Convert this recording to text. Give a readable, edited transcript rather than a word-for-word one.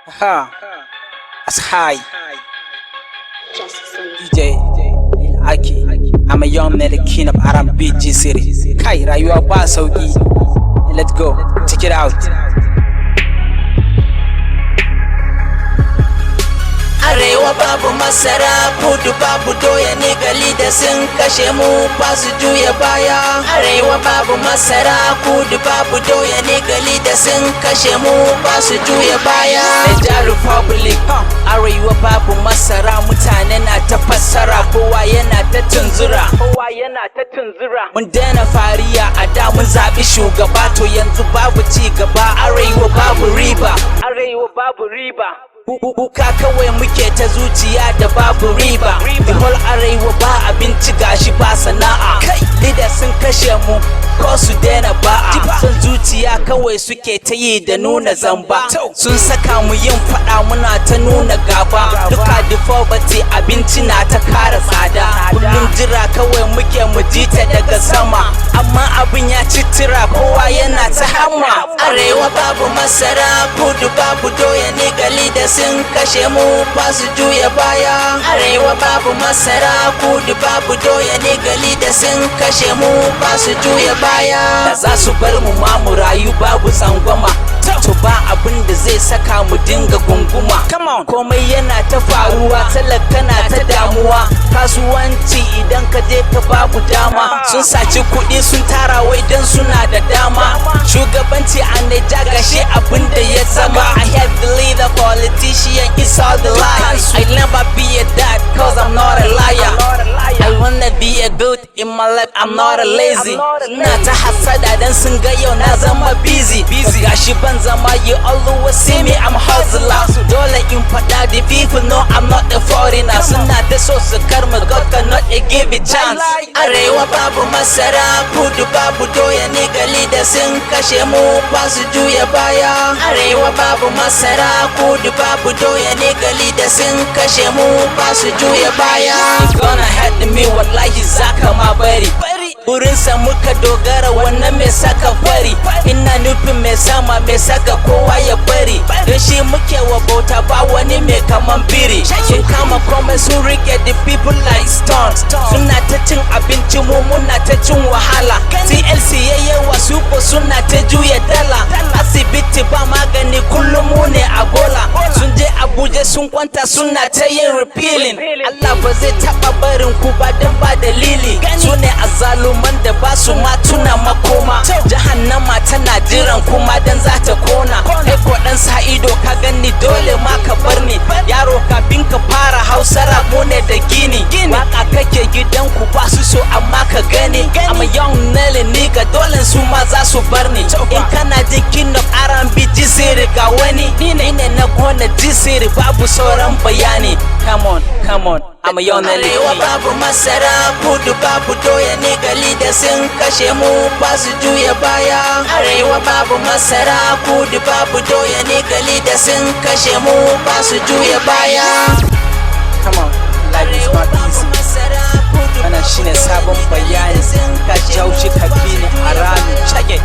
Ha, as high. DJ Lil Aki. I'm a young Nelly king of R&B G City. Kai, rayuwa ba sauki. Let's go, check it out. Arewa babu masara, kudu babu doya ne gali da sun kashe mu ba su juya baya. Arewa babu masara, kudu babu doya ne gali da sun kashe mu ba su juya baya. Niger Republic, Arewa babu masara, mutane na ta fassara, kowa yana ta tunzura. Mun daina fariya a da mun zaɓi shugaba, to yanzu babu ci gaba. Arewa babu riba. Kuka kawai muke ta zuciya da babu riba. The whole Arewa ba abinci gashi ba sana'a. Leaders sun kashe mu ko su daina ba'a. Son zuciya kawai suke ta yi da nuna zamba. Sun saka mu yin faɗa muna ta nuna gaba. Duka da poverty abinci na ta kara tsada. Kullum jira kawai muke mu ji ta daga sama, amma abin ya citira kowa yana ta hamma. Arewa babu masara, kudu babu doya ne gali da sun kashe mu ba su juya baya. Arewa babu masara, kudu babu doya ne gali da sun kashe mu ba su juya baya. Da za su bar mu ma mu rayu babu tsangwama, to ba abin da zai saka mu dinga gunguma. Komai yana ta faruwa, talaka na ta damuwa. Kasuwanci idan ka je ka babu dama. Sun saci kuɗi sun tara wai dan suna da dama. Shugabanci a Naija gashi abin da ya zama. I have the leader, politician, it's all the lies. I'll never be a dad cause I'm not a liar. I wanna be a good in my life, I'm not a lazy. Na ta hasada dan sun ga yau na zama busy. Gashi ban zama, you always see me, I'm hustler. Dole in fada, the people know I'm not a foreigner. Suna ta so su karma, God cannot give it chance. Arewa babu masara, kudu babu doya ne gali da sun kashe mu ba su juya baya. Arewa babu masara, kudu babu doya ne gali da sun kashe mu ba su juya baya. It's gonna hurt me, wallahi zaka ma bari. Burinsa muka dogara, wannan mai saka fari. Ina nufin mai sama mai saka kowa ya bari. Don shi muke wa bauta, ba wani mai kaman biri. Sun kama komai sun rike the people like stones. Suna ta cin abinci mu muna ta cin wahala. TLC yayyawa suko suna ta juya dala. Asibiti ba magani kullum mu ne a bola. Sun je Abuja sun kwanta suna ta yin repealing. Allah ba zai taba barin ku ba dan ba dalili. Su ne azzaluman da ba su ma tuna makoma. Jahannama tana jiran kuma dan za ta kona. Kai ko dan sa ido ka gani dole ma ka bar ni. Yaro kafin ka fara Hausa rap mu ne da gini. Waka kake gidan ku ba su so amma ka gani. I'm a young Nelly nigga, dole su ma za su bar ni. In kana jin king of R&B G City ga wani. Ni ne na gona G City babu sauran bayani. Come on, I'm a young Nelly. Arewa babu masara, kudu babu doya ne gali da sun kashe mu ba su juya baya. Arewa babu masara, kudu babu doya ne gali da sun kashe mu ba su juya baya. Come on, life is not easy. Wannan shine sabon bayani, ka jaushi ka bi ni a rami. Check it.